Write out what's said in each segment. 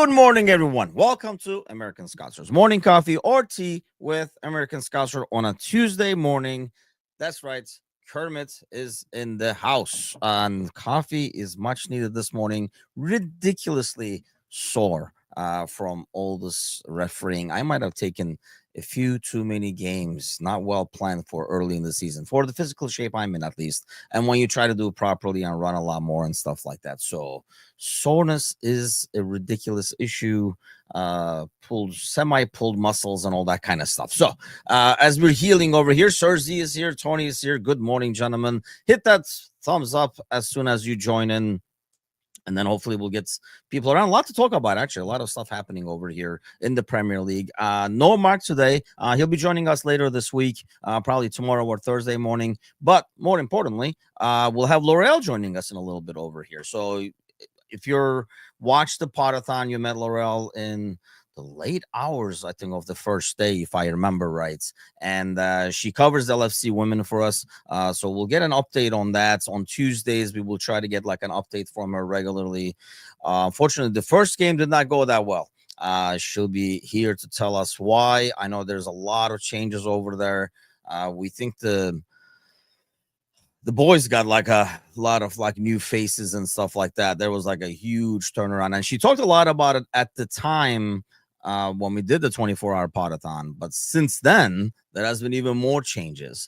Good morning, everyone. Welcome to American Scouser's Morning Coffee or Tea with American Scouser on a Tuesday morning. That's right. Kermit is in the house, and coffee is much needed this morning. Ridiculously sore from all this refereeing. I might have taken a few too many games, not well planned for early in the season, for the physical shape I'm in, at least. And when you try to do it properly and run a lot more and stuff like that. So, soreness is a ridiculous issue. Pulled muscles and all that kind of stuff. So as we're healing over here, Sir Z is here, Tony is here. Good morning, gentlemen. Hit that thumbs up as soon as you join in, and then hopefully we'll get people around. A lot to talk about, actually. A lot of stuff happening over here in the Premier League. No Mark today. He'll be joining us later this week, probably tomorrow or Thursday morning. But more importantly, we'll have L'Oreal joining us in a little bit over here. So if you're watched the podathon, you met L'Oreal in the late hours, I think, of the first day, if I remember right. And she covers LFC Women for us. So we'll get an update on that. On Tuesdays, we will try to get like an update from her regularly. Unfortunately, the first game did not go that well. She'll be here to tell us why. I know there's a lot of changes over there. We think the boys got like a lot of like new faces and stuff like that. There was like a huge turnaround, and she talked a lot about it at the time when we did the 24-hour podathon. But since then, there has been even more changes.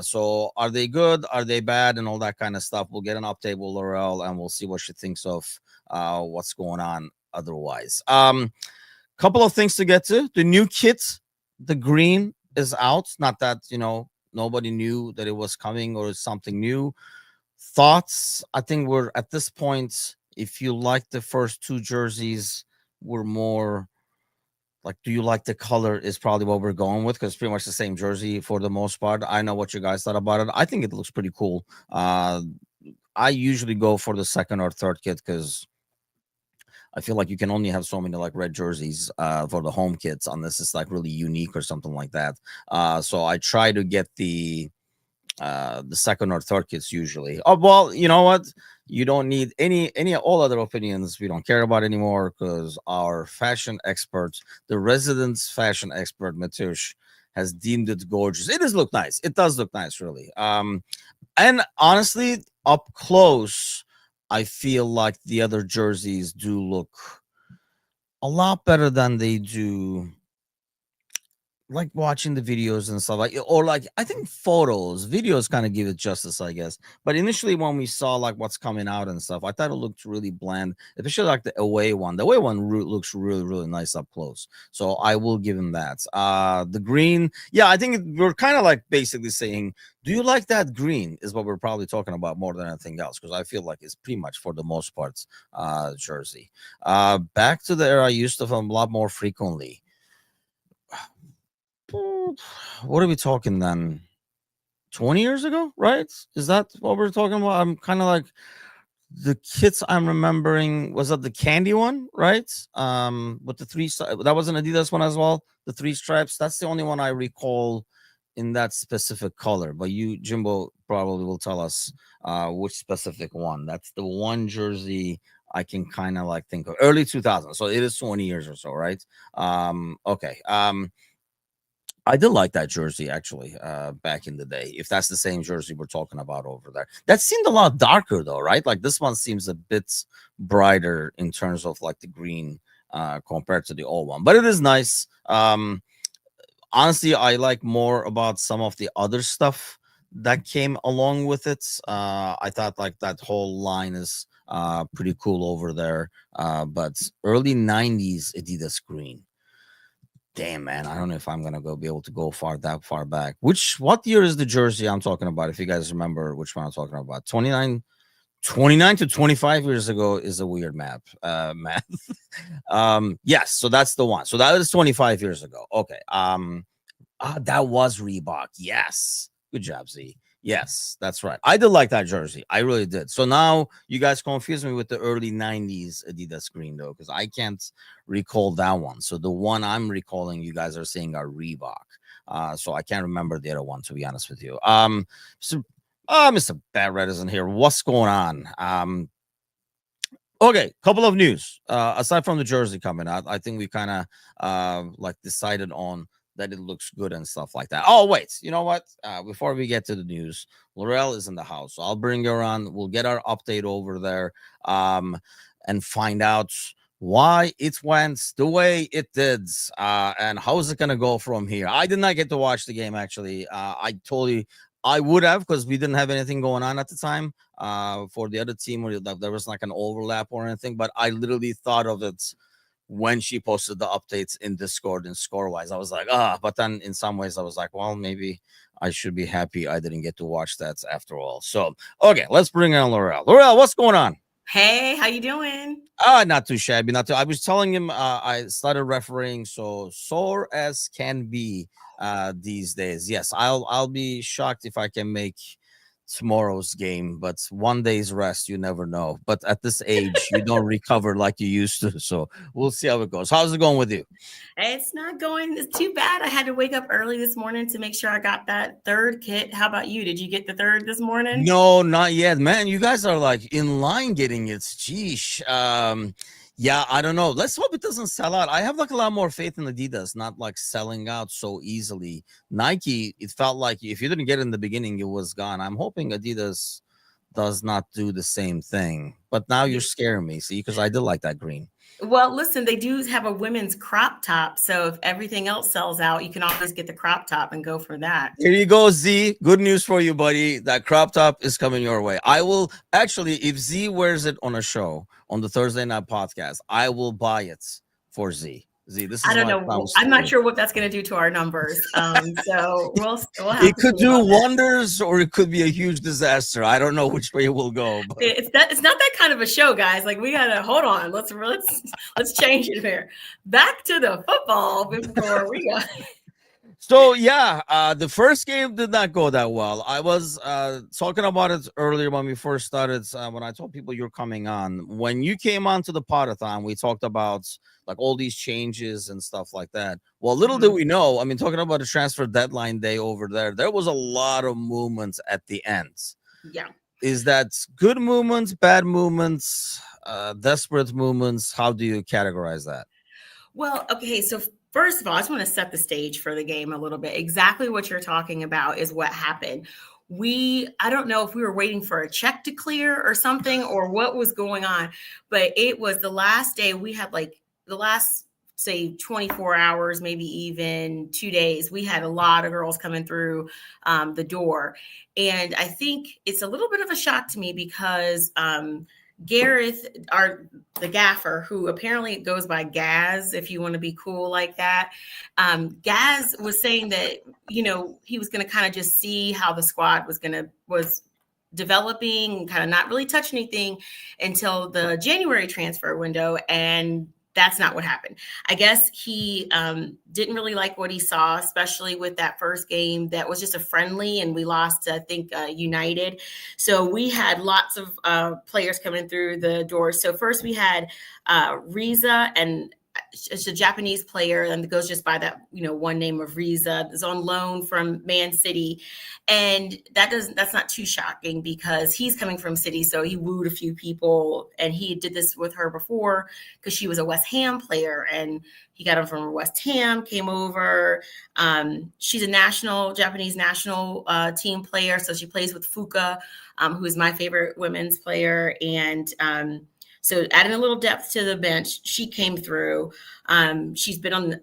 So are they good? Are they bad? And all that kind of stuff. We'll get an update with L'Oreal, and we'll see what she thinks of what's going on otherwise. Couple of things to get to. The new kit, the green, is out. Not that, nobody knew that it was coming or something new. Thoughts? I think we're at this point, if you like the first two jerseys, we're more like, do you like the color is probably what we're going with, because it's pretty much the same jersey for the most part. I know what you guys thought about it. I think it looks pretty cool. I usually go for the second or third kit because I feel like you can only have so many like red jerseys for the home kits unless it's like really unique or something like that. So I try to get the second or third kits usually. Oh, well, you know what? You don't need any all other opinions. We don't care about anymore because our fashion expert, the resident fashion expert, Matush, has deemed it gorgeous. It does look nice. It does look nice, really. And honestly, up close, I feel like the other jerseys do look a lot better than they do like watching the videos and stuff, like, or like I think videos kind of give it justice, I guess. But initially when we saw like what's coming out and stuff, I thought it looked really bland, especially like the away one. The away one looks really, really nice up close, so I will give him that. The green, yeah, I think we're kind of like basically saying, do you like that green, is what we're probably talking about more than anything else, because I feel like it's pretty much for the most part jersey. Back to the era I used to film a lot more frequently. What are we talking then? 20 years ago, right? Is that what we're talking about? I'm kind of like, the kits I'm remembering, was that the candy one, right? With the that was an Adidas one as well, the three stripes. That's the only one I recall in that specific color. But you, Jimbo, probably will tell us which specific one. That's the one jersey I can kind of like think of. Early 2000s, so it is 20 years or so, right? Okay. I did like that jersey, actually, back in the day, if that's the same jersey we're talking about over there. That seemed a lot darker, though, right? Like, this one seems a bit brighter in terms of, like, the green compared to the old one. But it is nice. Honestly, I like more about some of the other stuff that came along with it. I thought, like, that whole line is pretty cool over there. But early 90s Adidas green. Damn, man, I don't know if I'm gonna be able to go that far back. What year is the jersey I'm talking about? If you guys remember which one I'm talking about, 29 to 25 years ago is a weird math. Yes, so that's the one. So that is 25 years ago. Okay. That was Reebok. Yes, good job, Z. Yes, that's right. I did like that jersey. I really did. So now you guys confuse me with the early 90s Adidas green, though, because I can't recall that one. So the one I'm recalling, you guys are saying are Reebok. So I can't remember the other one, to be honest with you. So Mr. Bad Red isn't here. What's going on? Okay, couple of news. Aside from the jersey coming out, I think we kind of like decided on that it looks good and stuff like that. Oh wait, you know what? Before we get to the news, Laurel is in the house, so I'll bring her on. We'll get our update over there, and find out why it went the way it did, and how's it gonna go from here. I did not get to watch the game actually. I totally I would have, because we didn't have anything going on at the time for the other team, where there was like an overlap or anything. But I literally thought of it when she posted the updates in Discord and score wise. I was like, but then in some ways I was like, well, maybe I should be happy I didn't get to watch that after all. So, okay, let's bring on Laurel. Laurel, what's going on? Hey, how you doing? Not too shabby. Not too. I was telling him I started refereeing so sore as can be these days. Yes, I'll be shocked if I can make tomorrow's game, but one day's rest, you never know. But at this age, you don't recover like you used to. So we'll see how it goes. How's it going with you? It's not going. It's too bad. I had to wake up early this morning to make sure I got that third kit. How about you? Did you get the third this morning? No, not yet, man. You guys are like in line getting it. Geesh. Yeah, I don't know. Let's hope it doesn't sell out. I have like a lot more faith in Adidas, not like selling out so easily. Nike, it felt like if you didn't get it in the beginning, it was gone. I'm hoping Adidas does not do the same thing. But now you're scaring me, see, because I did like that green. Well, listen, they do have a women's crop top. So if everything else sells out, you can always get the crop top and go for that. Here you go, Z. Good news for you, buddy. That crop top is coming your way. I will actually, if Z wears it on a show on the Thursday night podcast, I will buy it for Z. Z, this I is don't my know. promise I'm to not you. sure what that's going to do to our numbers. So we'll have It to could see do about that. wonders, or it could be a huge disaster. I don't know which way it will go, but It's not that kind of a show, guys. Like we gotta hold on. Let's change it here. Back to the football before we go. so yeah, the first game did not go that well. I was talking about it earlier when we first started. When I told people you're coming on, when you came on to the podathon, we talked about like all these changes and stuff like that. Well, little did Mhm. we know. I mean, talking about the transfer deadline day over there, there was a lot of movements at the end. Yeah. Is that good movements, bad movements, desperate movements? How do you categorize that? Well, okay. So first of all, I just want to set the stage for the game a little bit. Exactly what you're talking about is what happened. I don't know if we were waiting for a check to clear or something or what was going on, but it was the last day. We had like the last, say, 24 hours, maybe even 2 days. We had a lot of girls coming through the door. And I think it's a little bit of a shock to me because Gareth, the gaffer, who apparently goes by Gaz, if you want to be cool like that. Gaz was saying that he was going to kind of just see how the squad was developing, kind of not really touch anything until the January transfer window, and that's not what happened. I guess he didn't really like what he saw, especially with that first game that was just a friendly, and we lost to, I think, United. So we had lots of players coming through the doors. So first we had Riza, and it's a Japanese player, and it goes just by that one name of Riza. Is on loan from Man City, and that's not too shocking because he's coming from City, so he wooed a few people, and he did this with her before because she was a West Ham player, and he got him from West Ham, came over. She's a Japanese national team player, so she plays with Fuka, who is my favorite women's player, and so adding a little depth to the bench, she came through. She's been on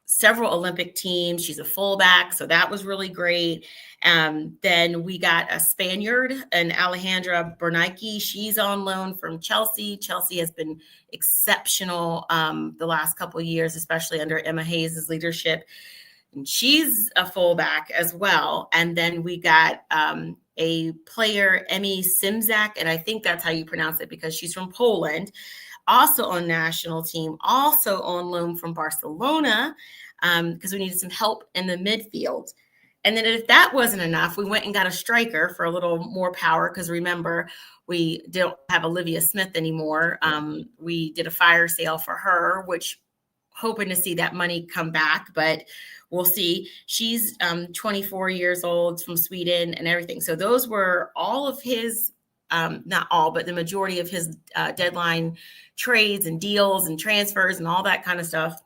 several Olympic teams. She's a fullback, so that was really great. Then we got a Spaniard, and Alejandra Bernanke. She's on loan from Chelsea. Chelsea has been exceptional the last couple of years, especially under Emma Hayes' leadership. And she's a fullback as well. And then we got a player, Emi Simzak, and I think that's how you pronounce it because she's from Poland, also on national team, also on loan from Barcelona because we needed some help in the midfield. And then if that wasn't enough, we went and got a striker for a little more power because remember, we don't have Olivia Smith anymore. We did a fire sale for her, which hoping to see that money come back, but we'll see. She's 24 years old, from Sweden and everything. So those were all of his not all, but the majority of his deadline trades and deals and transfers and all that kind of stuff.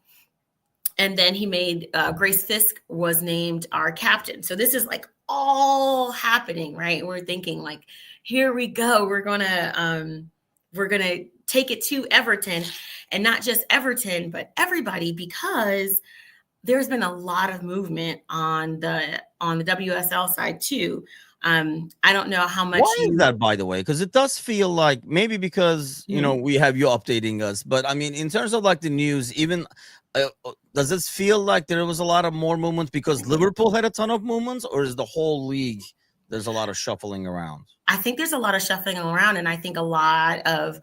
And then he made Grace Fisk was named our captain. So this is like all happening, right? We're thinking like, here we go. We're gonna take it to Everton, and not just Everton, but everybody, because there's been a lot of movement on the WSL side too. I don't know how much. Why is that, by the way? Because it does feel like maybe because we have you updating us, but I mean, in terms of like the news, even does this feel like there was a lot of more movements because Liverpool had a ton of movements, or is the whole league there's a lot of shuffling around? I think there's a lot of shuffling around, and I think a lot of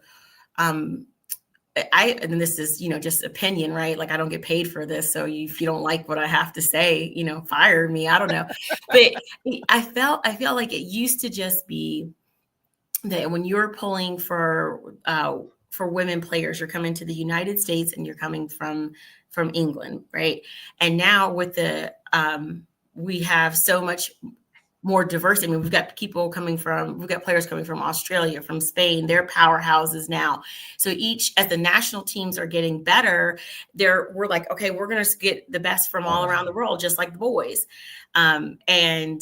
and this is, just opinion, right? Like I don't get paid for this. So if you don't like what I have to say, fire me. I don't know. But I feel like it used to just be that when you're pulling for women players, you're coming to the United States and you're coming from England, right? And now with the we have so much more diversity. I mean, we've got players coming from Australia, from Spain. They're powerhouses now. So as the national teams are getting better, we're like, okay, we're going to get the best from all around the world, just like the boys. And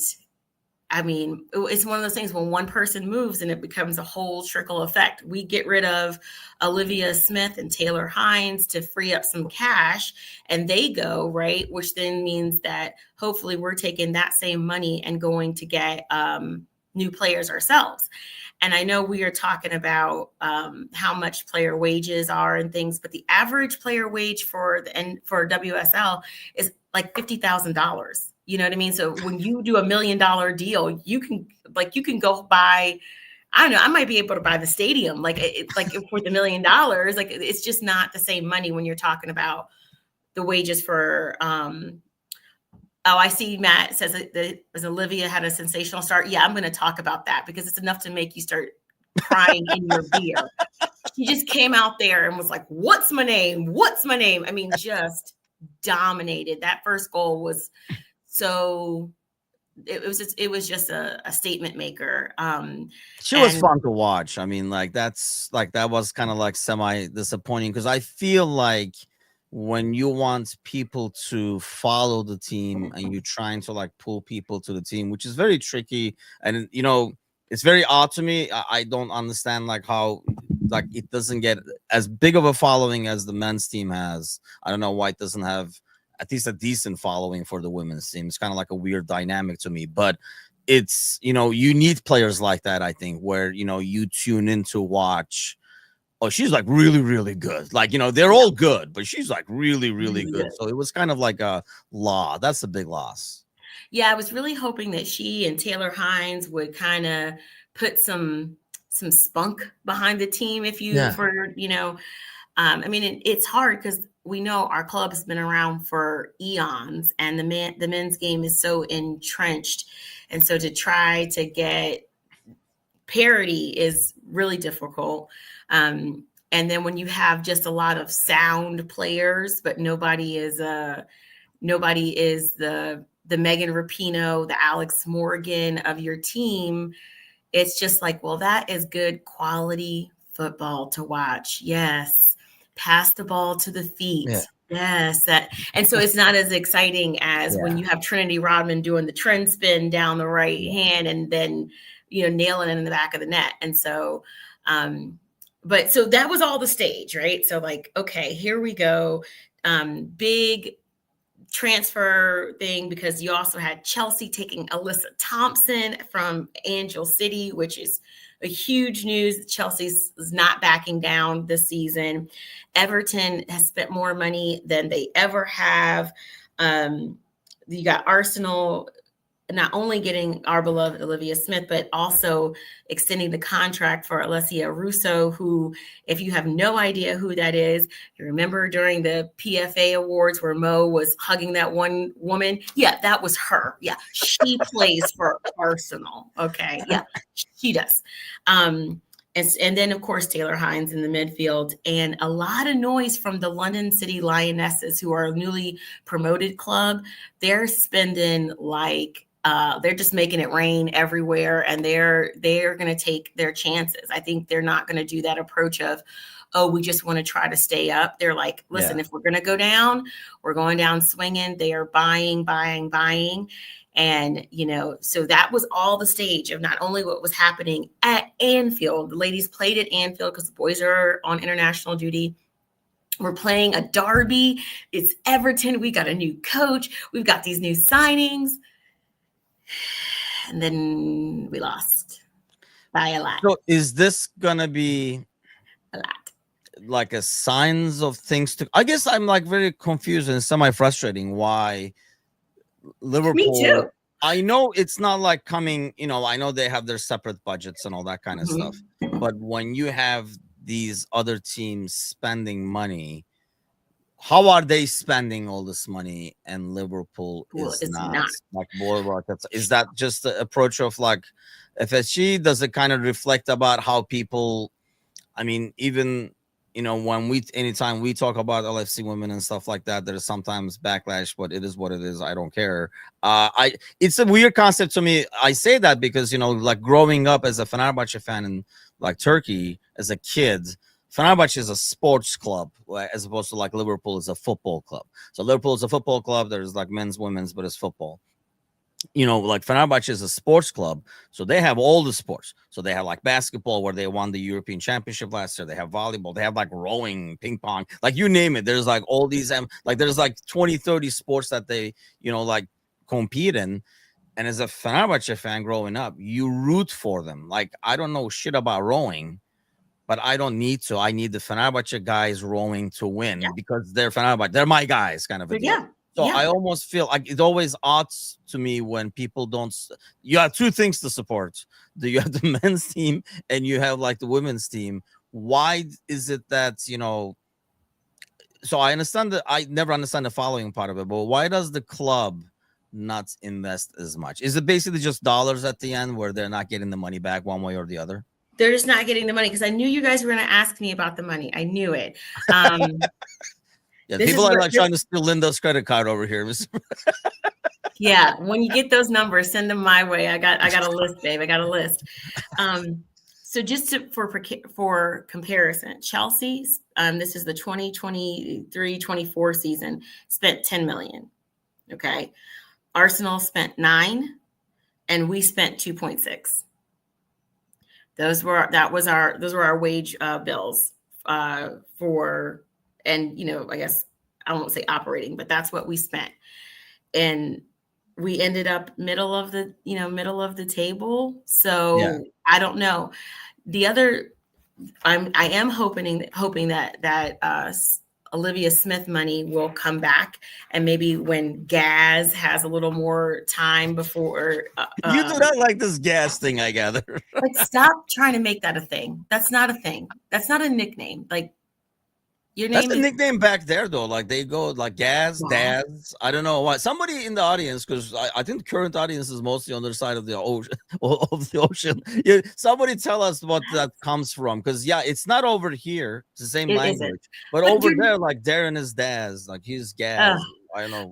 I mean, it's one of those things when one person moves and it becomes a whole trickle effect. We get rid of Olivia Smith and Taylor Hines to free up some cash, and they go, right? Which then means that hopefully we're taking that same money and going to get new players ourselves. And I know we are talking about how much player wages are and things, but the average player wage for WSL is like $50,000. You know what I mean? So when you do $1 million deal, you can go buy, I don't know, I might be able to buy the stadium, like for the $1 million, like it's just not the same money when you're talking about the wages for, I see Matt says that as Olivia had a sensational start. Yeah, I'm going to talk about that because it's enough to make you start crying in your beer. She just came out there and was like, what's my name? What's my name? I mean, just dominated. That first goal was so it was just a statement maker. She was fun to watch. I mean, that was kind of like semi disappointing because I feel like when you want people to follow the team and you're trying to like pull people to the team, which is very tricky, and it's very odd to me. I don't understand like how like it doesn't get as big of a following as the men's team has. I don't know why it doesn't have at least a decent following for the women's team. It's kind of like a weird dynamic to me, but it's, you need players like that, I think, where, you tune in to watch. Oh, she's like really, really good. Like, they're all good, but she's like really, really good. So it was kind of like a loss. That's a big loss. Yeah, I was really hoping that she and Taylor Hines would kind of put some spunk behind the team. I mean, it's hard because we know our club has been around for eons, and the men's game is so entrenched, and so to try to get parity is really difficult. And then when you have just a lot of sound players, but nobody is the Megan Rapinoe, the Alex Morgan of your team, it's just like, well, that is good quality football to watch. Yes. Pass the ball to the feet. Yeah. Yes. And so it's not as exciting as when you have Trinity Rodman doing the trend spin down the right hand and then, nailing it in the back of the net. And so, but so that was all the stage, right? So like, okay, here we go. Big transfer thing, because you also had Chelsea taking Alyssa Thompson from Angel City, which is a huge news. Chelsea's not backing down this season. Everton has spent more money than they ever have. You got Arsenal not only getting our beloved Olivia Smith, but also extending the contract for Alessia Russo, who, if you have no idea who that is, you remember during the PFA Awards where Mo was hugging that one woman? Yeah, that was her. Yeah, she plays for Arsenal. Okay, yeah, she does. And then, of course, Taylor Hines in the midfield, and a lot of noise from the London City Lionesses, who are a newly promoted club. They're spending like They're just making it rain everywhere, and they're going to take their chances. I think they're not going to do that approach of, oh, we just want to try to stay up. They're like, listen, if we're going to go down, we're going down swinging. They are buying. And, so that was all the stage of not only what was happening at Anfield. The ladies played at Anfield because the boys are on international duty. We're playing a derby. It's Everton. We got a new coach. We've got these new signings. And then we lost by a lot. So is this going to be a lot? Like a signs of things to, I guess I'm like very confused and semi-frustrating why Liverpool. Me too. I know it's not like coming, I know they have their separate budgets and all that kind of stuff. But when you have these other teams spending money, how are they spending all this money and Liverpool is not? Like more, is that just the approach of like FSG? Does it kind of reflect about how people, I mean, even when anytime we talk about LFC women and stuff like that, there's sometimes backlash, but it is what it is. I don't care. It's a weird concept to me. I say that because, like growing up as a Fenerbahce fan in like Turkey as a kid, Fenerbahce is a sports club as opposed to like Liverpool is a football club. So Liverpool is a football club. There's like men's, women's, but it's football. Like Fenerbahce is a sports club, so they have all the sports. So they have like basketball, where they won the European Championship last year. They have volleyball. They have like rowing, ping pong, like you name it. There's like all these, like there's like 20, 30 sports that they, like compete in. And as a Fenerbahce fan growing up, you root for them. Like, I don't know shit about rowing, but I don't need to. I need the Fenerbahce guys rowing to win because they're Fenerbahce. They're my guys, kind of a deal. Yeah. So I almost feel like it's always odd to me when people don't. You have two things to support. You have the men's team and you have like the women's team. Why is it that, so I understand that I never understand the following part of it, but why does the club not invest as much? Is it basically just dollars at the end where they're not getting the money back one way or the other? They're just not getting the money, because I knew you guys were going to ask me about the money. I knew it. Yeah, people are like trying to steal Linda's credit card over here. Yeah, when you get those numbers, send them my way. I got a list, babe. I got a list. So just for comparison, Chelsea, this is the 2023-24 season, spent 10 million. Okay, Arsenal spent 9, and we spent 2.6. Those were our wage bills for. And, I guess I won't say operating, but that's what we spent. And we ended up middle of the table. So I don't know. The other, I am hoping that Olivia Smith money will come back. And maybe when Gaz has a little more time before. You do not like this Gaz thing, I gather. Like, stop trying to make that a thing. That's not a thing. That's not a nickname. Like, That's a nickname back there, though. Like they go like Gaz, Dads. I don't know why. Somebody in the audience, because I think the current audience is mostly on the side of the ocean. Yeah, somebody tell us what that comes from, because it's not over here. It's the same language, but over there, like Darren is Daz, like he's Gaz. I don't know.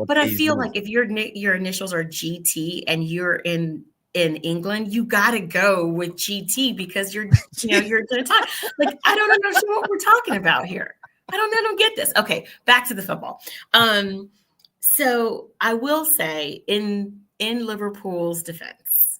But I feel like if your initials are GT and you're in England, you got to go with GT because you're going to talk. Like, I don't understand what we're talking about here. I don't get this. Okay, back to the football. So I will say in Liverpool's defense,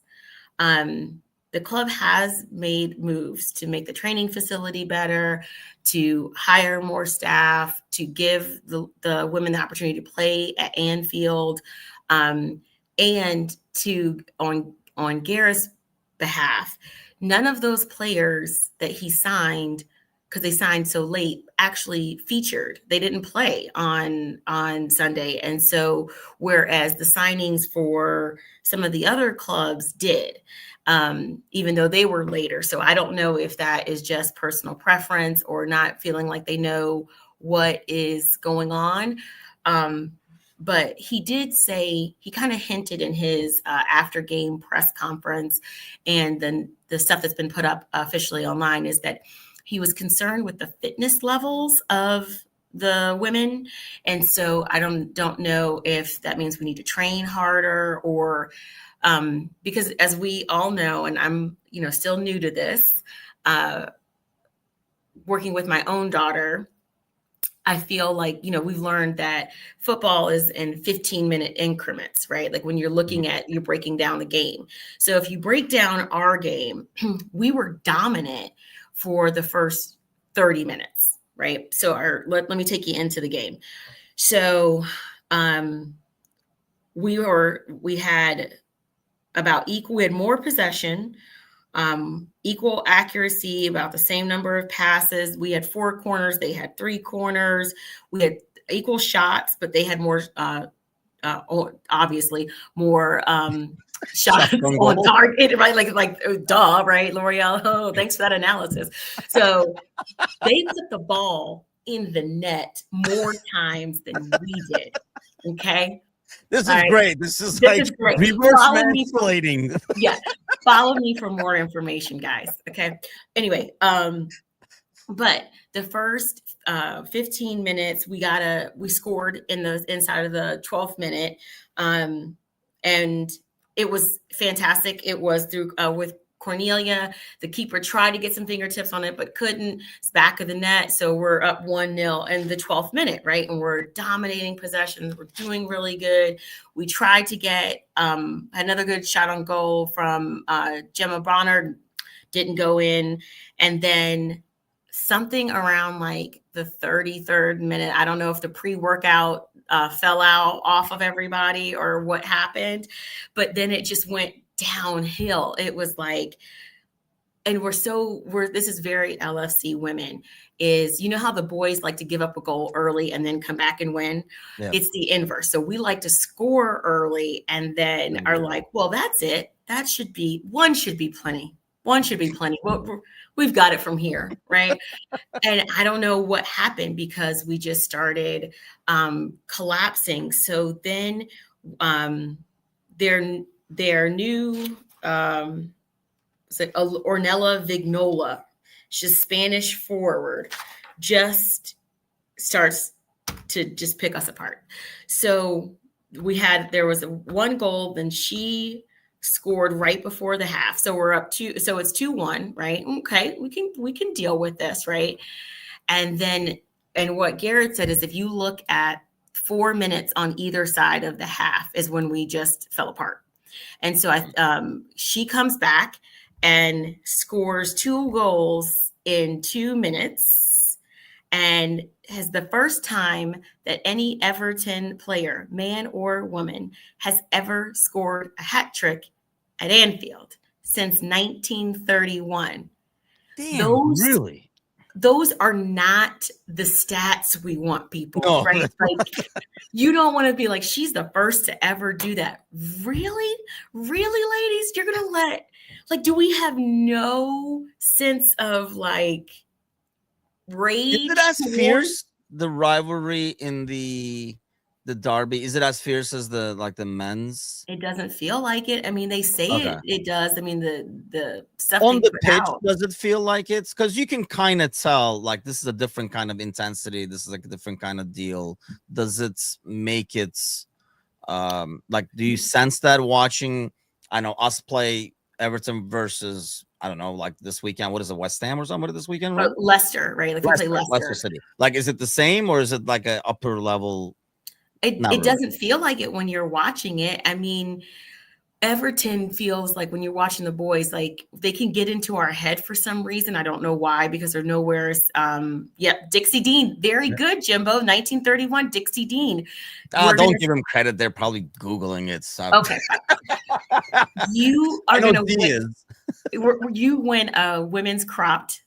the club has made moves to make the training facility better, to hire more staff, to give the women the opportunity to play at Anfield, and to on Gareth's behalf, none of those players that he signed, because they signed so late, actually featured. They didn't play on Sunday. And so whereas the signings for some of the other clubs did, even though they were later. So I don't know if that is just personal preference or not feeling like they know what is going on. But he did say, he kind of hinted in his after game press conference, and then the stuff that's been put up officially online, is that he was concerned with the fitness levels of the women. And so I don't know if that means we need to train harder or because as we all know, and I'm, still new to this, working with my own daughter, I feel like, we've learned that football is in 15-minute increments, right? Like when you're looking at, you're breaking down the game. So if you break down our game, we were dominant for the first 30 minutes, right? So let me take you into the game. So we had we had more possession, equal accuracy, about the same number of passes. We had 4 corners. They had 3 corners. We had equal shots, but they had more, obviously more shots on target, right? Like duh, right, L'Oreal? Oh, thanks for that analysis. So they put the ball in the net more times than we did. Okay. This is great. This is great. Reverse mansplaining. Yeah. Follow me for more information, guys. Okay. Anyway, but the first 15 minutes, we scored in the inside of the 12th minute. And it was fantastic. It was through with Cornelia. The keeper tried to get some fingertips on it, but couldn't. It's back of the net. So we're up 1-0 in the 12th minute, right? And we're dominating possessions. We're doing really good. We tried to get another good shot on goal from Gemma Bronner. Didn't go in. And then something around like the 33rd minute, I don't know if the pre-workout fell out off of everybody or what happened, but then it just went downhill. It was like, and this is very LFC women, is how the boys like to give up a goal early and then come back and win. Yeah. It's the inverse. So we like to score early and then are like, well, that's it. One should be plenty. Well, we've got it from here, right? And I don't know what happened because we just started collapsing. So then their new it's like Ornella Vignola, she's Spanish forward, just starts to just pick us apart. So there was one goal, then she scored right before the half. So we're up so it's 2-1, right? Okay, we can deal with this, right? And what Garrett said is if you look at 4 minutes on either side of the half is when we just fell apart. And so she comes back and scores 2 goals in 2 minutes and has the first time that any Everton player, man or woman, has ever scored a hat trick at Anfield since 1931. Damn, really? Those are not the stats we want, people, right? Like, you don't want to be like, she's the first to ever do that. Really? Really, ladies? You're going to do we have no sense of like rage? Is it as fierce, the rivalry in the derby? Is it as fierce as the men's? It doesn't feel like it. I mean, they say it does. I mean, the stuff on the pitch does it feel like it's, because you can kind of tell like this is a different kind of intensity, this is like a different kind of deal. Does it make it like, do you sense that watching, I know, us play Everton versus, I don't know, like this weekend, what is it, West Ham or somebody this weekend, right? Leicester, right? Like we play Leicester City. Like, is it the same or is it like an upper level? It doesn't feel like it when you're watching it. I mean, Everton feels like when you're watching the boys, like they can get into our head for some reason. I don't know why, because they're nowhere. Dixie Dean. Very good, Jimbo. 1931, Dixie Dean. Don't give him credit. They're probably Googling it. So. Okay. You are going to win. You win a women's cropped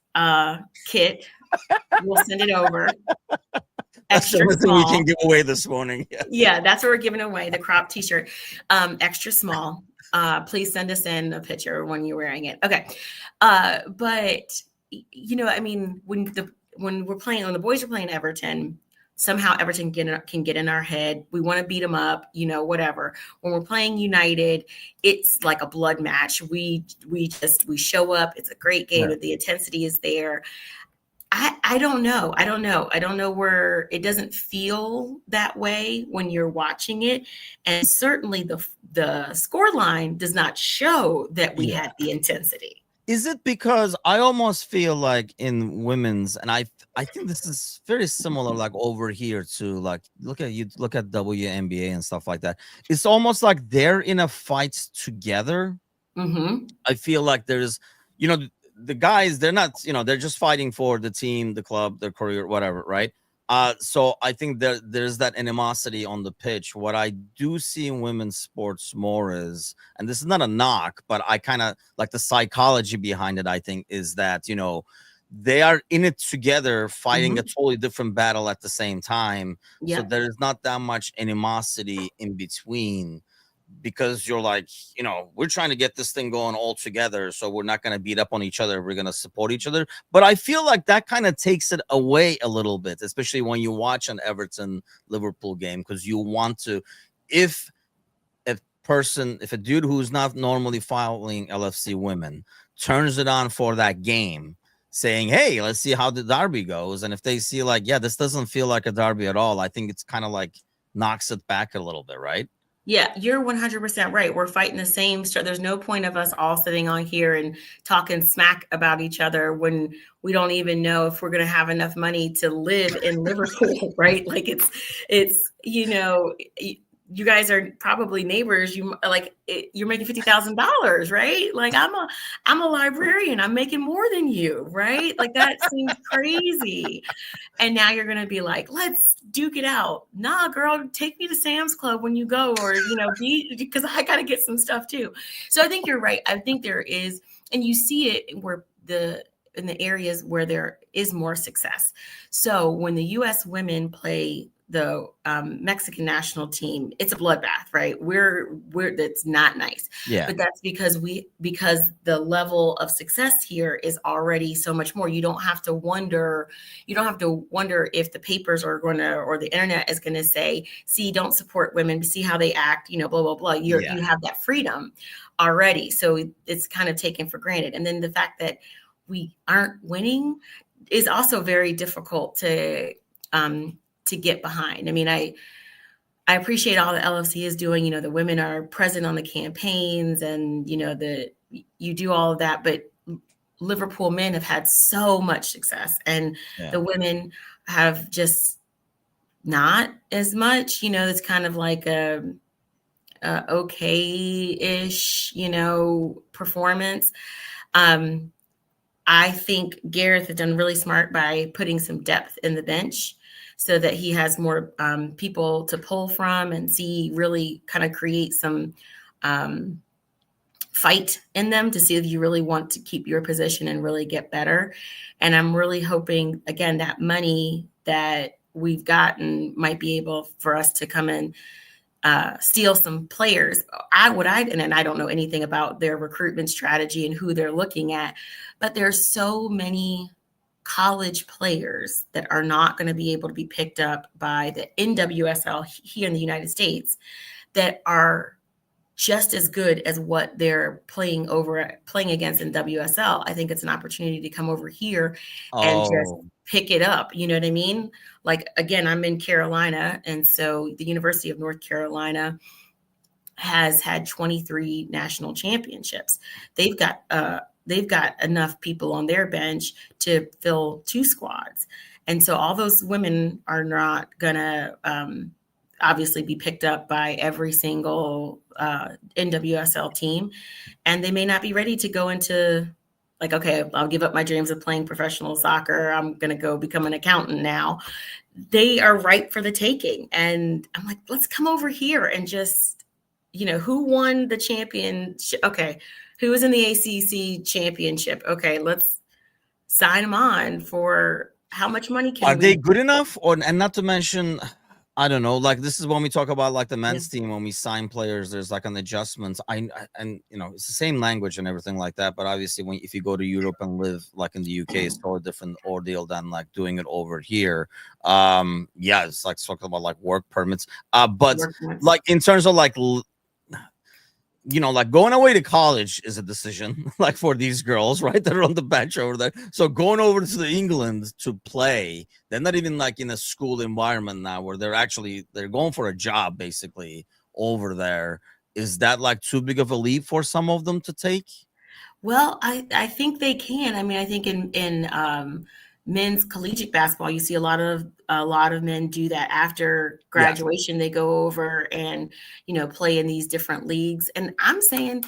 kit. We'll send it over. That's the thing we can give away this morning. Yeah, that's what we're giving away, the crop t-shirt. Extra small. Please send us in a picture when you're wearing it. Okay. But I mean, when the boys are playing Everton, somehow Everton can get in our head. We want to beat them up, whatever. When we're playing United, it's like a blood match. We show up. It's a great game. Yeah. The intensity is there. I don't know. I don't know. I don't know where it doesn't feel that way when you're watching it. And certainly the score line does not show that we Yeah. had the intensity. Is it because I almost feel like in women's, and I think this is very similar, like over here to like look at WNBA and stuff like that. It's almost like they're in a fight together. Mm-hmm. I feel like there's, you know, the guys, they're not, you know, they're just fighting for the team, the club, their career, whatever, right? So I think there's that animosity on the pitch. What I do see in women's sports more is, and this is not a knock, but I kind of like the psychology behind it, I think, is that, you know, they are in it together, fighting a Mm-hmm. totally different battle at the same time. So Yep. there's not that much animosity in between, because you're like, you know, we're trying to get this thing going all together. So we're not going to beat up on each other. We're going to support each other. But I feel like that kind of takes it away a little bit, especially when you watch an Everton Liverpool game, because you want to, if if a dude who's not normally following LFC women turns it on for that game, saying, hey, let's see how the derby goes. And if they see like, yeah, this doesn't feel like a derby at all, I think it's kind of like knocks it back a little bit, right? Yeah, you're 100% right. We're fighting the same. There's no point of us all sitting on here and talking smack about each other when we don't even know if we're going to have enough money to live in Liverpool, right? Like it's you guys are probably neighbors. You're making $50,000, right? Like I'm a librarian. I'm making more than you, right? Like that seems crazy. And now you're going to be like, let's duke it out. Nah, girl, take me to Sam's Club when you go, or, because I got to get some stuff too. So I think you're right. I think there is, and you see it in the areas where there is more success. So when the U.S. women play the Mexican national team, it's a bloodbath, right? We're that's not nice. Yeah. But that's because the level of success here is already so much more. You don't have to wonder if the papers are going to, or the internet is going to say, see, don't support women, see how they act, blah, blah, blah. You have that freedom already. So it's kind of taken for granted. And then the fact that we aren't winning is also very difficult to get behind. I mean, I appreciate all the LFC is doing. The women are present on the campaigns, and you do all of that. But Liverpool men have had so much success, and the women have just not as much. It's kind of like a okay-ish, performance. I think Gareth has done really smart by putting some depth in the bench, so that he has more people to pull from and see, really kind of create some fight in them to see if you really want to keep your position and really get better. And I'm really hoping, again, that money that we've gotten might be able for us to come in, steal some players. And I don't know anything about their recruitment strategy and who they're looking at, but there's so many college players that are not going to be able to be picked up by the NWSL here in the United States that are just as good as what they're playing against in WSL. I think it's an opportunity to come over here and just pick it up. You know what I mean? Like, again, I'm in Carolina, and so the University of North Carolina has had 23 national championships. They've got enough people on their bench to fill 2 squads. And so all those women are not going to obviously be picked up by every single NWSL team. And they may not be ready to go into, like, okay, I'll give up my dreams of playing professional soccer. I'm going to go become an accountant now. They are ripe for the taking. And I'm like, let's come over here and just, who won the championship? Okay. Who was in the ACC championship? Okay, let's sign them on for how much money Are they good enough? And not to mention, I don't know, like this is when we talk about like the men's team, when we sign players, there's like an adjustment. It's the same language and everything like that. But obviously if you go to Europe and live like in the UK, it's totally different ordeal than like doing it over here. It's like talking about like work permits. But like in terms of like like going away to college is a decision, like for these girls, right? That are on the bench over there. So going over to England to play, they're not even like in a school environment now where they're going for a job basically over there. Is that like too big of a leap for some of them to take? Well, I think they can. I mean, I think in men's collegiate basketball, you see a lot of men do that after Yeah. graduation. They go over and play in these different leagues. And I'm saying,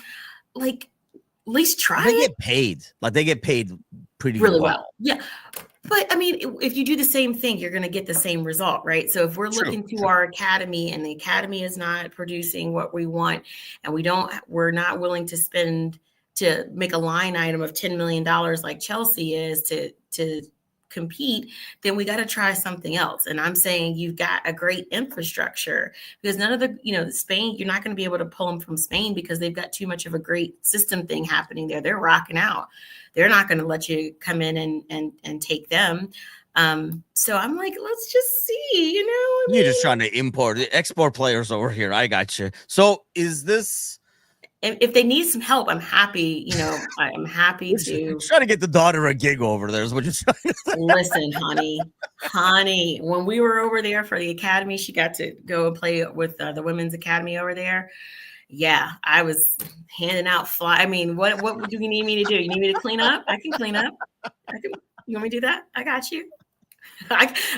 like, at least try They it get paid. Like they get paid pretty really well. well. Yeah. But I mean, if you do the same thing, you're going to get the same result, right? So if we're looking to our academy and the academy is not producing what we want, and we're not willing to spend to make a line item of $10 million like Chelsea is to compete, then we got to try something else. And I'm saying you've got a great infrastructure, because none of Spain, you're not going to be able to pull them from Spain because they've got too much of a great system thing happening there. They're rocking out. They're not going to let you come in and take them. So I'm like, let's just see, You're just trying to export players over here. I got you. So is this? if they need some help, I'm happy. I'm happy to Try to get the daughter a gig over there. Is what you're trying to listen, honey. When we were over there for the academy, she got to go and play with the women's academy over there. Yeah, I was handing out I mean, what do you need me to do? You need me to clean up? I can clean up. You want me to do that? I got you.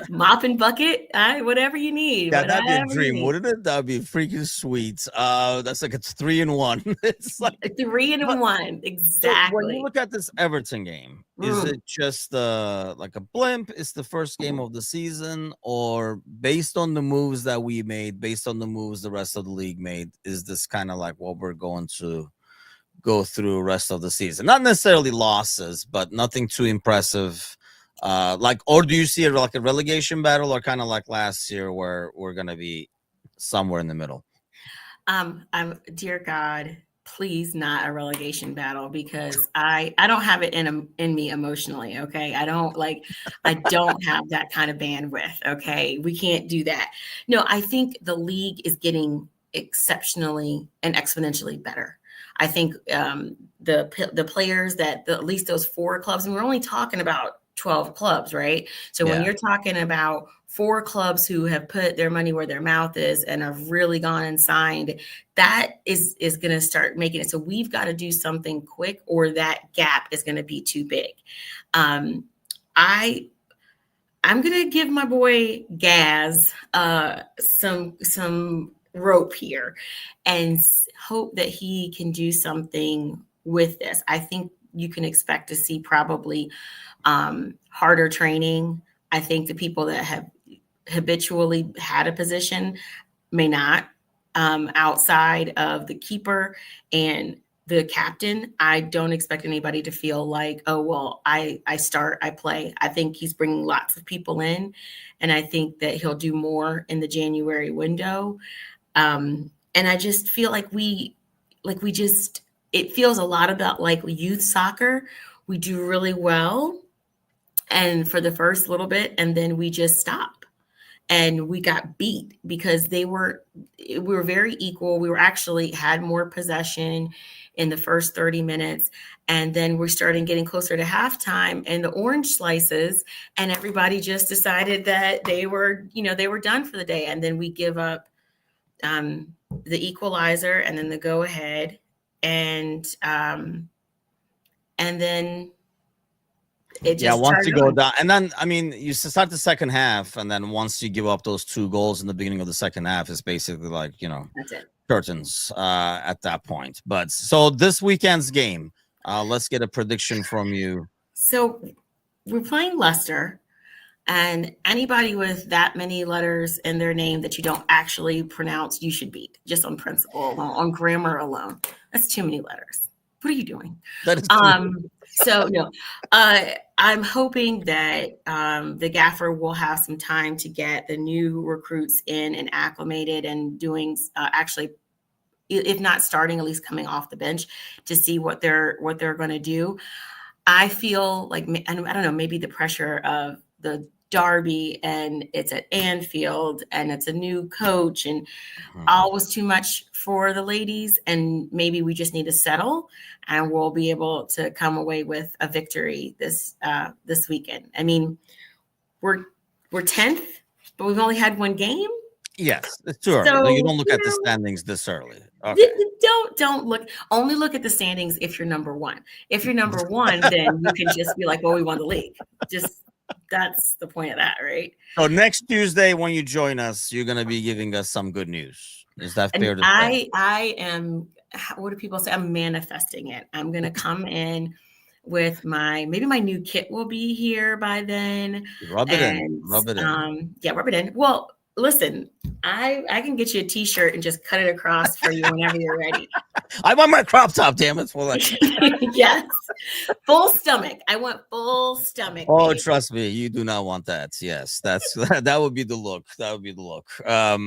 Mop and bucket, whatever you need. Yeah, that'd be a dream, wouldn't it? That'd be freaking sweet. That's like it's 3-in-1. It's like 3-in-1, exactly. So when you look at this Everton game, is it just like a blimp? It's the first game of the season, or based on the moves that we made, based on the moves the rest of the league made, is this kind of like what we're going to go through the rest of the season? Not necessarily losses, but nothing too impressive. Or do you see it like a relegation battle, or kind of like last year where we're gonna be somewhere in the middle? I'm dear God, please not a relegation battle, because I don't have it in me emotionally. Okay. I don't have that kind of bandwidth. Okay. We can't do that. No, I think the league is getting exceptionally and exponentially better. I think the players at least those 4 clubs, and we're only talking about 12 clubs, right? So when you're talking about 4 clubs who have put their money where their mouth is and have really gone and signed, that is going to start making it. So we've got to do something quick, or that gap is going to be too big. I'm going to give my boy Gaz some rope here and hope that he can do something with this. I think you can expect to see probably harder training. I think the people that have habitually had a position may not, outside of the keeper and the captain. I don't expect anybody to feel like, oh, well, I start, I play. I think he's bringing lots of people in, and I think that he'll do more in the January window. And I just feel like it feels a lot about like youth soccer. We do really well, and for the first little bit, and then we just stop. And we got beat because we were very equal. We were actually had more possession in the first 30 minutes. And then we're starting getting closer to halftime and the orange slices, and everybody just decided that they were done for the day. And then we give up the equalizer and then the go ahead. And then it just once you go down, and then I mean, you start the second half, and then once you give up those 2 goals in the beginning of the second half, it's basically like that's it. Curtains at that point. But so this weekend's game, let's get a prediction from you. So we're playing Leicester, and anybody with that many letters in their name that you don't actually pronounce, you should beat, just on principle alone, on grammar alone. That's too many letters. What are you doing? That is so no, I'm hoping that the gaffer will have some time to get the new recruits in and acclimated and doing actually, if not starting, at least coming off the bench to see what they're going to do. I feel like, and I don't know, maybe the pressure of the derby and it's at Anfield and it's a new coach and all was too much for the ladies. And maybe we just need to settle and we'll be able to come away with a victory this weekend. I mean, we're 10th, but we've only had one game. Yes, it's too early. So, No, you don't look at the standings this early. Okay. Don't look. Only look at the standings if you're number one. If you're number one, then you can just be like, "Well, we won the league." Just that's the point of that, right? So next Tuesday, when you join us, you're gonna be giving us some good news. Is that fair to say? I am. What do people say? I'm manifesting it. I'm gonna come in with maybe my new kit will be here by then. Rub it in. Rub it in. Well, listen, I can get you a t-shirt and just cut it across for you whenever you're ready. I want my crop top, damn it. Well, yes. Full stomach. I want full stomach. Oh, babe. Trust me, you do not want that. Yes, that would be the look. That would be the look. Yeah.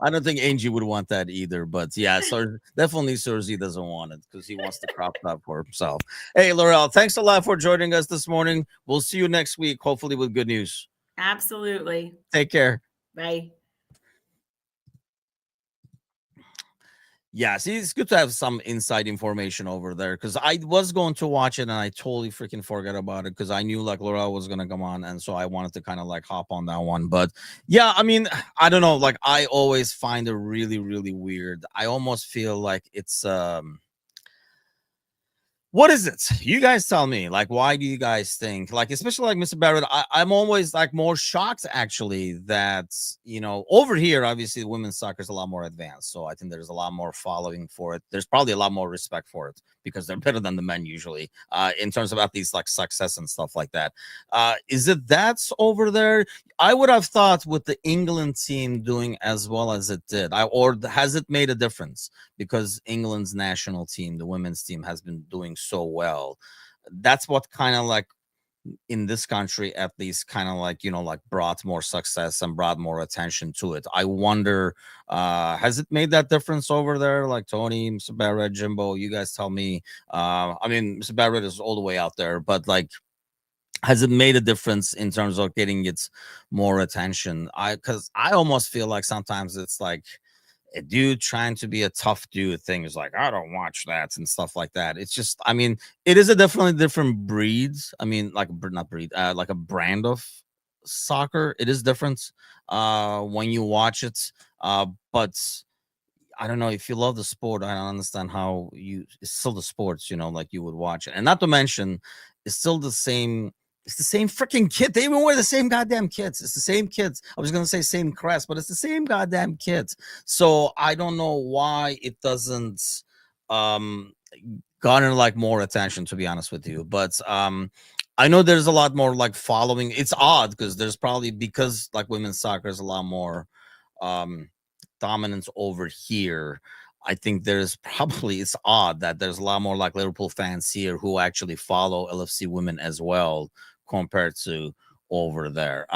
I don't think Angie would want that either, but yeah, so definitely Serzi doesn't want it because he wants the crop top for himself. Hey, Laurel, thanks a lot for joining us this morning. We'll see you next week, hopefully with good news. Absolutely. Take care. Bye. Yeah, see, it's good to have some inside information over there because I was going to watch it and I totally freaking forgot about it because I knew like Laurel was going to come on. And so I wanted to kind of like hop on that one. But yeah, I mean, I don't know. Like I always find it really, really weird. I almost feel like it's what is it? You guys tell me. Like, why do you guys think, like, especially like Mr. Barrett, I'm always like more shocked actually that, you know, over here, obviously women's soccer is a lot more advanced. So I think there's a lot more following for it. There's probably a lot more respect for it because they're better than the men usually in terms of at least like success and stuff like that. Is it that's over there? I would have thought with the England team doing as well as it did, or has it made a difference because England's national team, the women's team, has been doing so well. That's what kind of like in this country, at least, kind of like, you know, like brought more success and brought more attention to it. I wonder, has it made that difference over there? Like Tony, Mr. Barrett, Jimbo, you guys tell me. I mean, Mr. Barrett is all the way out there, but like, has it made a difference in terms of getting its more attention? Because I almost feel like sometimes it's like a dude trying to be a tough dude thing is like, I don't watch that and stuff like that. It's just, I mean, it is a definitely different breeds. I mean, like not breed, like a brand of soccer. It is different when you watch it. But I don't know, if you love the sport, I don't understand how it's still the sports, you know, like you would watch it. And not to mention, it's still the same. It's the same freaking kit. They even wear the same goddamn kits. It's the same kids. I was going to say same crest, but it's the same goddamn kids. So I don't know why it doesn't garner like more attention, to be honest with you. But I know there's a lot more like following. It's odd because there's probably, because like women's soccer is a lot more dominance over here. I think there's probably, it's odd that there's a lot more like Liverpool fans here who actually follow LFC Women as well compared to over there.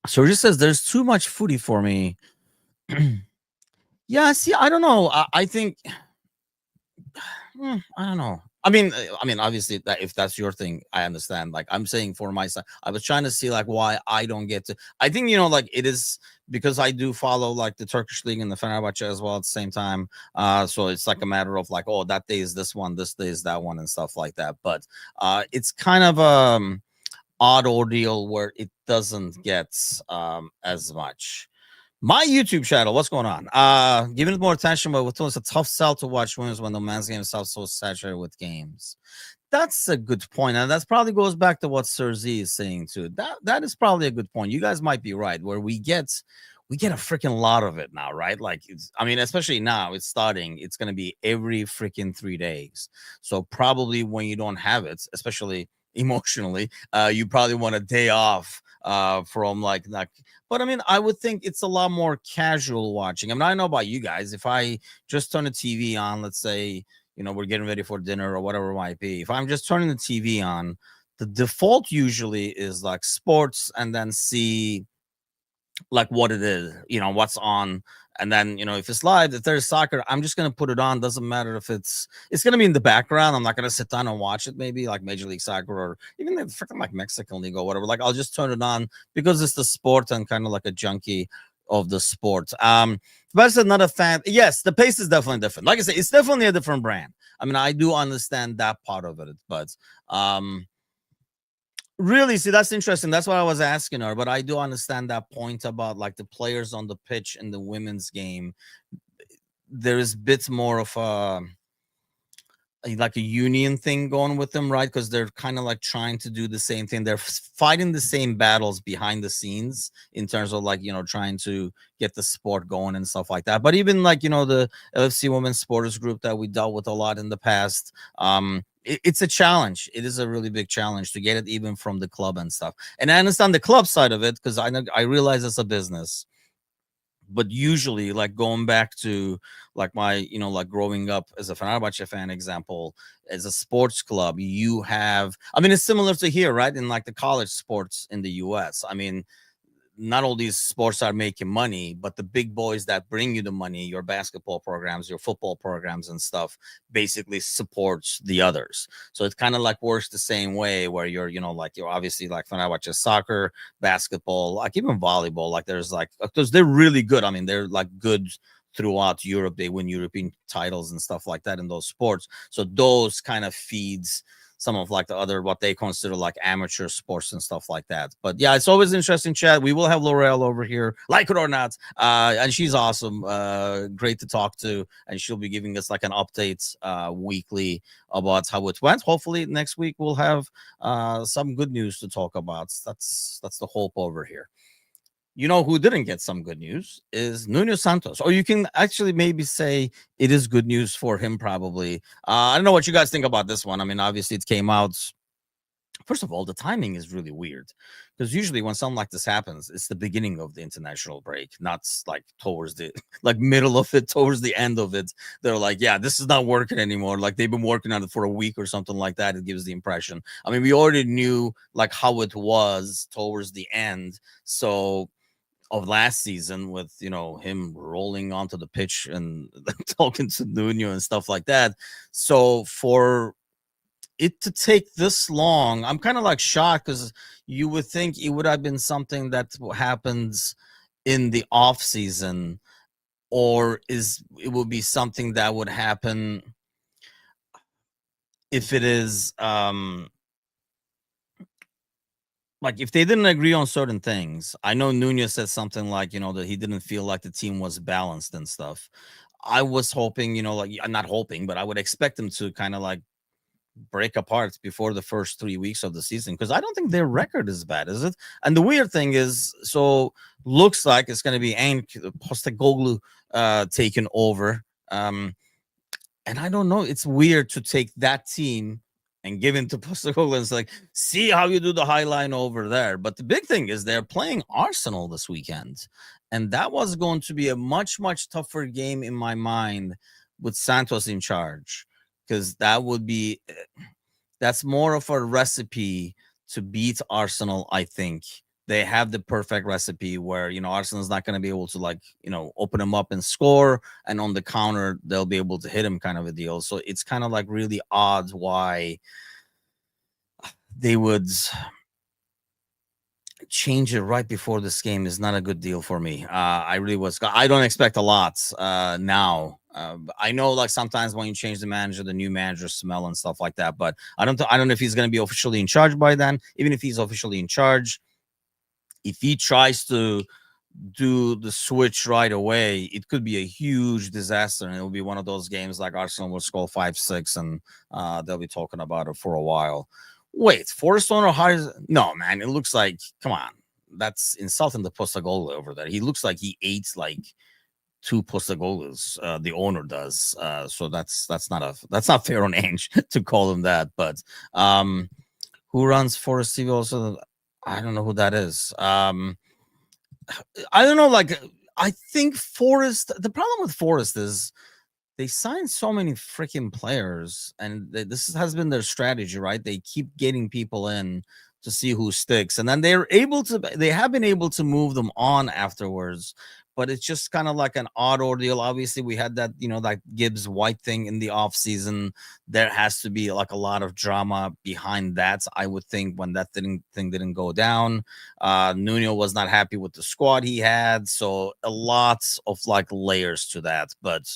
So it just says there's too much footy for me. Yeah, see, I don't know. I think I don't know. I mean, obviously, that if that's your thing, I understand. Like I'm saying for myself, I was trying to see like why I don't get to. I think, you know, like it is because I do follow like the Turkish league and the Fenerbahce as well at the same time. So it's like a matter of like, oh, that day is this one, this day is that one, and stuff like that. But it's kind of odd ordeal where it doesn't get as much. My YouTube channel, what's going on? Giving it more attention, but it's a tough sell to watch women's when the men's game is so saturated with games. That's a good point, and that probably goes back to what Sir Z is saying too. That is probably a good point. You guys might be right. Where we get a freaking lot of it now, right? Like, I mean, especially now it's starting. It's gonna be every freaking 3 days. So probably when you don't have it, especially emotionally, you probably want a day off from like that. But I mean, I would think it's a lot more casual watching. I mean, I know about you guys. If I just turn the TV on, let's say, you know, we're getting ready for dinner or whatever it might be. If I'm just turning the TV on, the default usually is like sports and then see like what it is, what's on. And then, if it's live, if there's soccer, I'm just gonna put it on. Doesn't matter if it's gonna be in the background. I'm not gonna sit down and watch it, maybe like Major League Soccer or even the freaking like Mexican League or whatever. Like I'll just turn it on because it's the sport and kind of like a junkie of the sport. But it's another fan. Yes, the pace is definitely different. Like I say, it's definitely a different brand. I mean, I do understand that part of it, but really, see, that's interesting. That's what I was asking her, but I do understand that point about like the players on the pitch in the women's game. There is bits more of like a union thing going with them, right? Because they're kind of like trying to do the same thing. They're fighting the same battles behind the scenes in terms of like, trying to get the sport going and stuff like that. But even like, the LFC Women's Supporters Group that we dealt with a lot in the past, it's a challenge. It is a really big challenge to get it even from the club and stuff. And I understand the club side of it because I realize it's a business. But usually, like going back to like my, like growing up as a Fenerbahce fan example, as a sports club, you have, I mean, it's similar to here, right? In like the college sports in the US. I mean, not all these sports are making money, but the big boys that bring you the money, your basketball programs, your football programs and stuff, basically supports the others. So it kind of like works the same way where you're, like you're obviously like when I watch soccer, basketball, like even volleyball, like there's like, because they're really good. I mean, they're like good throughout Europe. They win European titles and stuff like that in those sports. So those kind of feeds some of like the other what they consider like amateur sports and stuff like that. But yeah, it's always interesting chat. We will have L'Oreal over here, like it or not, and she's awesome, great to talk to, and she'll be giving us like an update weekly about how it went. Hopefully next week we'll have some good news to talk about. That's the hope over here. Who didn't get some good news is Nuno Santos. Or you can actually maybe say it is good news for him, probably. I don't know what you guys think about this one. I mean, obviously, it came out. First of all, the timing is really weird because usually when something like this happens, it's the beginning of the international break, not like towards the like middle of it, towards the end of it. They're like, yeah, this is not working anymore. Like they've been working on it for a week or something like that. It gives the impression. I mean, we already knew like how it was towards the end. So of last season with him rolling onto the pitch and talking to Nuno and stuff like that. So for it to take this long, I'm kind of like shocked because you would think it would have been something that happens in the off season, or it would be something that would happen if it is like if they didn't agree on certain things. I know Nunez said something like, that he didn't feel like the team was balanced and stuff. I was hoping, like I'm not hoping, but I would expect them to kind of like break apart before the first 3 weeks of the season because I don't think their record is bad, is it? And the weird thing is, so looks like it's going to be Postecoglou taking over. And I don't know. It's weird to take that team and give it to Postecoglou. And it's like, see how you do the high line over there. But the big thing is they're playing Arsenal this weekend. And that was going to be a much, much tougher game in my mind with Santos in charge. Because that's more of a recipe to beat Arsenal, I think. They have the perfect recipe where, Arsenal's not going to be able to like, open them up and score. And on the counter, they'll be able to hit him kind of a deal. So it's kind of like really odd why they would change it right before this game is not a good deal for me. I don't expect a lot now. I know like sometimes when you change the manager, the new manager smell and stuff like that, but I don't know if he's going to be officially in charge by then. Even if he's officially in charge, if he tries to do the switch right away, it could be a huge disaster, and it'll be one of those games like Arsenal will score 5-6, and they'll be talking about it for a while. Wait, Forest owner hires? No, man, it looks like, come on, that's insulting the Postecoglou over there. He looks like he ate like 2 Postecoglous, the owner does. So that's not fair on Ange to call him that. But who runs Forest TV also? I don't know who that is. I don't know. Like, I think Forest. The problem with Forest is they signed so many freaking players, and this has been their strategy, right? They keep getting people in to see who sticks. And then they have been able to move them on afterwards. But it's just kind of like an odd ordeal. Obviously, we had that, that Gibbs White thing in the off season. There has to be like a lot of drama behind that, I would think, when that thing didn't go down. Nuno was not happy with the squad he had. So a lot of like layers to that. But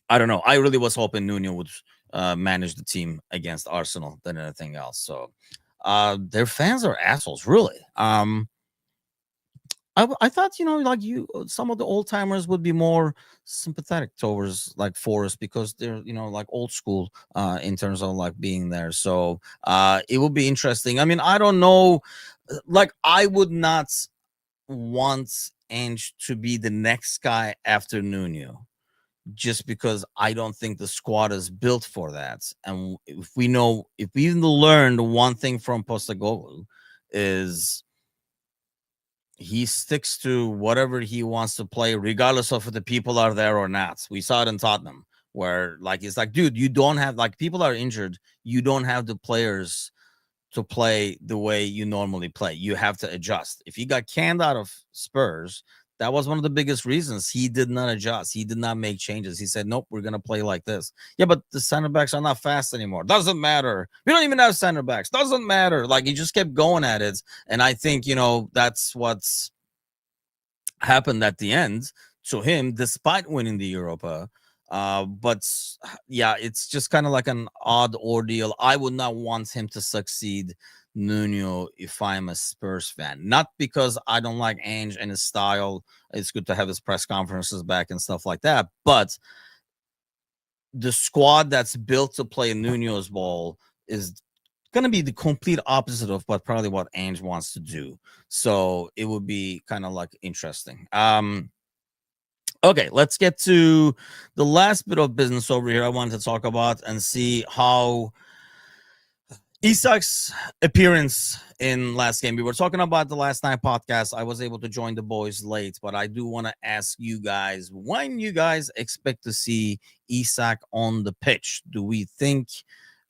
I don't know. I really was hoping Nuno would manage the team against Arsenal than anything else. So their fans are assholes, really. I thought, like some of the old timers would be more sympathetic towards like Forest because they're, like old school in terms of like being there. So it would be interesting. I mean, I don't know. Like, I would not want Ange to be the next guy after Nuno, just because I don't think the squad is built for that. And if we even learned one thing from Postecoglou is he sticks to whatever he wants to play, regardless of if the people are there or not. We saw it in Tottenham, where like it's like, dude, you don't have, like, people are injured. You don't have the players to play the way you normally play. You have to adjust. If he got canned out of Spurs, that was one of the biggest reasons he did not adjust. He did not make changes. He said, nope, we're going to play like this. Yeah, but the center backs are not fast anymore. Doesn't matter. We don't even have center backs. Doesn't matter. Like, he just kept going at it. And I think, that's what's happened at the end to him, despite winning the Europa. But yeah, it's just kind of like an odd ordeal. I would not want him to succeed Nuno if I'm a Spurs fan. Not because I don't like Ange and his style. It's good to have his press conferences back and stuff like that. But the squad that's built to play Nuno's ball is going to be the complete opposite of probably what Ange wants to do. So it would be kind of like interesting. Okay, let's get to the last bit of business over here I wanted to talk about and see how Isak's appearance in last game. We were talking about the last night podcast. I was able to join the boys late, but I do want to ask you guys, when you guys expect to see Isak on the pitch? Do we think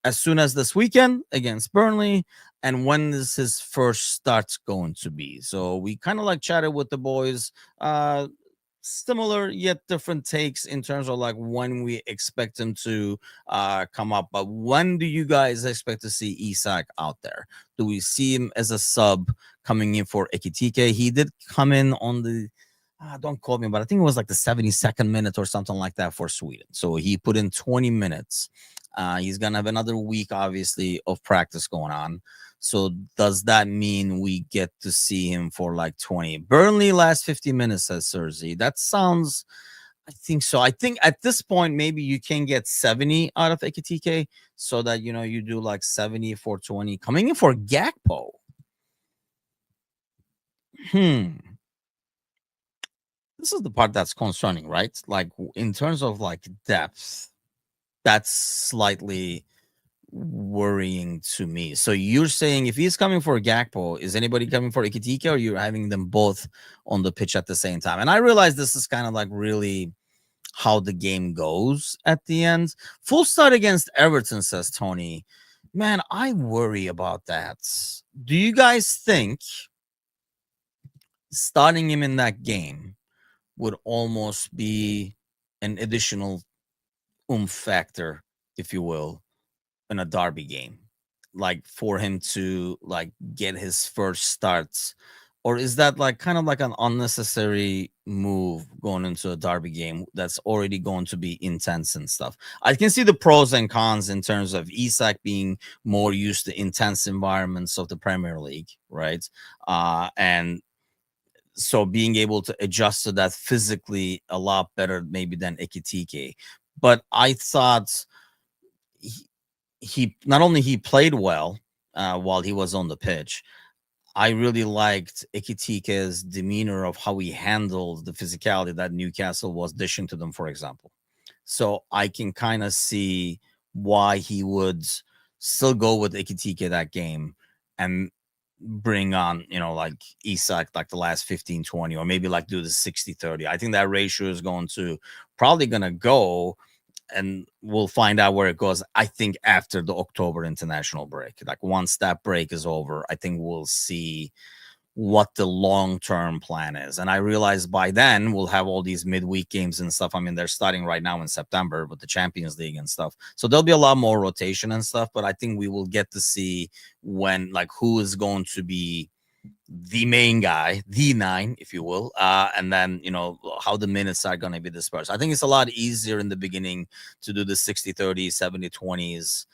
as soon as this weekend against Burnley? And when is his first start going to be? So we kind of like chatted with the boys, similar yet different takes in terms of like when we expect him to come up. But when do you guys expect to see Isak out there? Do we see him as a sub coming in for Ekitike? He did come in on the don't quote me, but I think it was like the 72nd minute or something like that for Sweden. So he put in 20 minutes. He's gonna have another week, obviously, of practice going on. So does that mean we get to see him for like 20? Burnley last 50 minutes, says Serzi. That sounds, I think so. I think at this point, maybe you can get 70 out of Ekitike so that, you do like 70 for 20. Coming in for Gakpo. This is the part that's concerning, right? Like, in terms of like depth, that's slightly worrying to me. So you're saying if he's coming for Gakpo, is anybody coming for Ekitike, or you're having them both on the pitch at the same time? And I realize this is kind of like really how the game goes at the end. Full start against Everton, says Tony. Man, I worry about that. Do you guys think starting him in that game would almost be an additional factor, if you will, in a derby game, like for him to like get his first starts? Or is that like kind of like an unnecessary move going into a derby game that's already going to be intense and stuff? I can see the pros and cons in terms of Isak being more used to intense environments of the Premier League, right? And so being able to adjust to that physically a lot better maybe than Ekitike. But I thought he not only he played well while he was on the pitch, I really liked Ekitike's demeanor of how he handled the physicality that Newcastle was dishing to them, for example. So I can kind of see why he would still go with Ekitike that game and bring on, like Isak, like the last 15-20, or maybe like do the 60-30. I think that ratio is probably going to go and we'll find out where it goes. I think after the October international break, like once that break is over, I think we'll see what the long-term plan is. And I realize by then we'll have all these midweek games and stuff. I mean, they're starting right now in September with the Champions League and stuff. So there'll be a lot more rotation and stuff, but I think we will get to see when, like, who is going to be the main guy, the nine, if you will, and then, you know, how the minutes are going to be dispersed. I think it's a lot easier in the beginning to do the 60-30, 70-20s,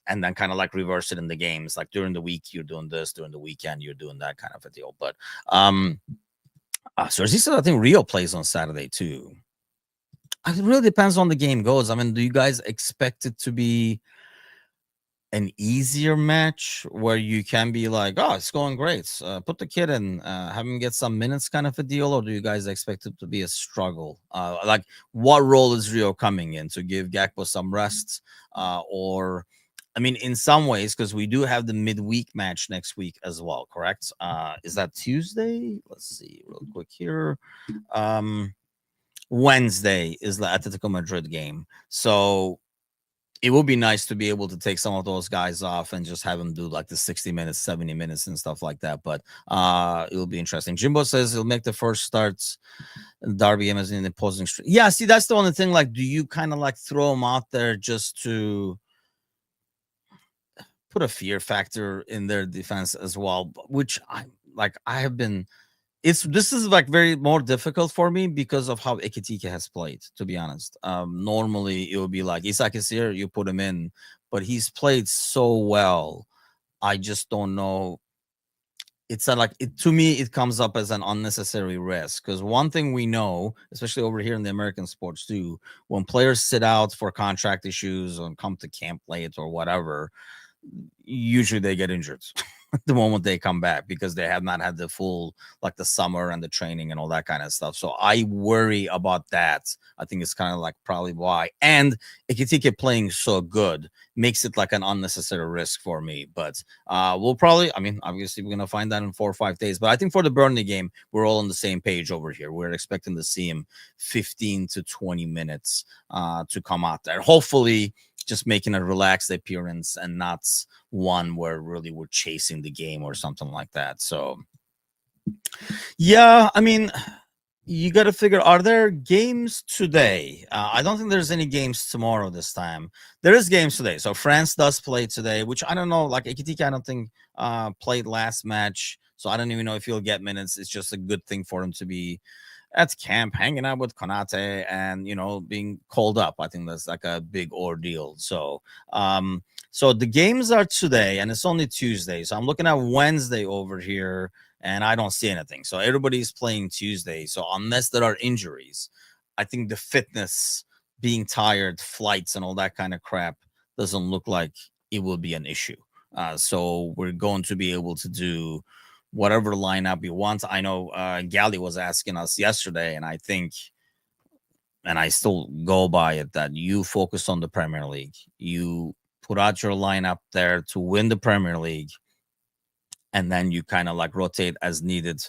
and then kind of like reverse it in the games. Like during the week, you're doing this, during the weekend, you're doing that kind of a deal. But so I think Rio plays on Saturday too. It really depends on the game goes. I mean, do you guys expect it to be an easier match where you can be like, oh, it's going great, put the kid in, have him get some minutes kind of a deal? Or do you guys expect it to be a struggle? Like, what role is Rio coming in to give Gakpo some rest? Or, I mean, in some ways, because we do have the midweek match next week as well, correct? Is that Tuesday? Let's see real quick here. Wednesday is the Atletico Madrid game. So it would be nice to be able to take some of those guys off and just have them do like the 60 minutes, 70 minutes and stuff like that. But it will be interesting. Jimbo says he'll make the first starts in Derby game as in the opposing street. Yeah, see, that's the only thing. Like, do you kind of like throw them out there just to put a fear factor in their defense as well? Which I have been. This is like very more difficult for me because of how Ekitike has played, to be honest. Normally it would be like Isak is here, you put him in, but he's played so well. I just don't know. It's like to me, it comes up as an unnecessary risk, because one thing we know, especially over here in the American sports too, when players sit out for contract issues or come to camp late or whatever, usually they get injured the moment they come back because they have not had the full, like the summer and the training and all that kind of stuff. So I worry about that. I think it's kind of like probably why. And Ekitike playing so good makes it like an unnecessary risk for me. But we'll probably, I mean, obviously we're going to find that in 4 or 5 days. But I think for the Burnley game, we're all on the same page over here. We're expecting to see him 15 to 20 minutes to come out there. Hopefully just making a relaxed appearance and not one where really we're chasing the game or something like that. So yeah, I mean, you got to figure, are there games today? I don't think there's any games tomorrow this time. There is games today. So France does play today, which I don't know, like Ekitike, I don't think played last match. So I don't even know if he'll get minutes. It's just a good thing for him to be at camp, hanging out with Konate and, you know, being called up. I think that's like a big ordeal. So, so the games are today and it's only Tuesday. So I'm looking at Wednesday over here and I don't see anything. So everybody's playing Tuesday. So unless there are injuries, I think the fitness, being tired, flights and all that kind of crap doesn't look like it will be an issue. So we're going to be able to do whatever lineup you want. I know Gally was asking us yesterday, and I think, and I still go by it, that you focus on the Premier League. You put out your lineup there to win the Premier League, and then you kind of like rotate as needed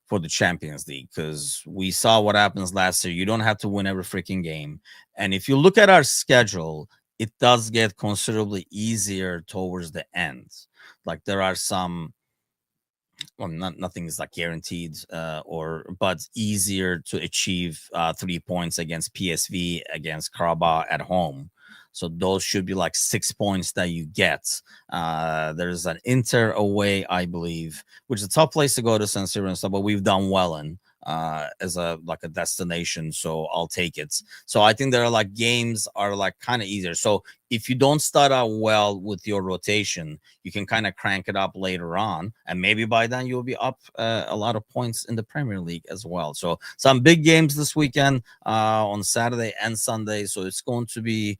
for the Champions League, because we saw what happens last year. You don't have to win every freaking game. And if you look at our schedule, it does get considerably easier towards the end. Like there are some, well, nothing is like guaranteed, but easier to achieve 3 points against PSV, against Karabakh at home. So those should be like 6 points that you get. There's an Inter away, I believe, which is a tough place to go to San Siro and stuff, but we've done well in as a like a destination, so I'll take it. So I think there are like games are like kind of easier. So if you don't start out well with your rotation, you can kind of crank it up later on, and maybe by then you'll be up a lot of points in the Premier League as well. So some big games this weekend on Saturday and Sunday. So it's going to be,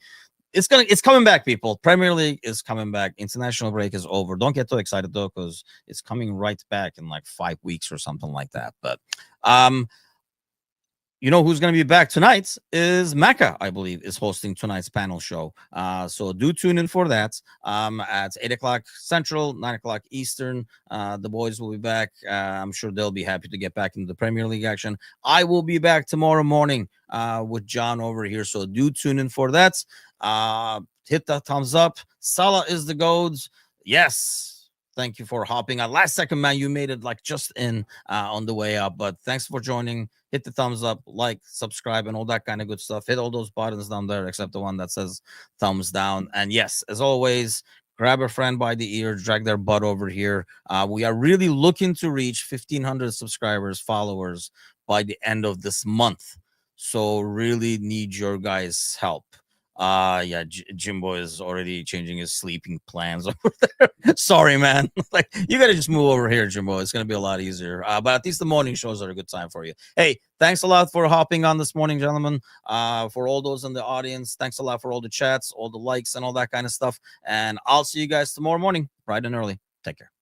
it's coming back, people. Premier League is coming back. International break is over. Don't get too excited though, because it's coming right back in like 5 weeks or something like that. But you know who's going to be back tonight is Mecca, I believe, is hosting tonight's panel show. So do tune in for that at 8 o'clock Central, 9 o'clock Eastern. The boys will be back. I'm sure they'll be happy to get back into the Premier League action. I will be back tomorrow morning with John over here. So do tune in for that. Hit the thumbs up. Salah is the GOAT. Yes. Thank you for hopping on. Last second, man, you made it like just in on the way up. But thanks for joining. Hit the thumbs up, like, subscribe, and all that kind of good stuff. Hit all those buttons down there, except the one that says thumbs down. And yes, as always, grab a friend by the ear, drag their butt over here. We are really looking to reach 1,500 subscribers, followers by the end of this month. So really need your guys' help. Yeah, Jimbo is already changing his sleeping plans over there. Sorry, man. Like, you gotta just move over here, Jimbo. It's gonna be a lot easier. But at least the morning shows are a good time for you. Hey, thanks a lot for hopping on this morning, gentlemen. For all those in the audience, thanks a lot for all the chats, all the likes, and all that kind of stuff. And I'll see you guys tomorrow morning, bright and early. Take care.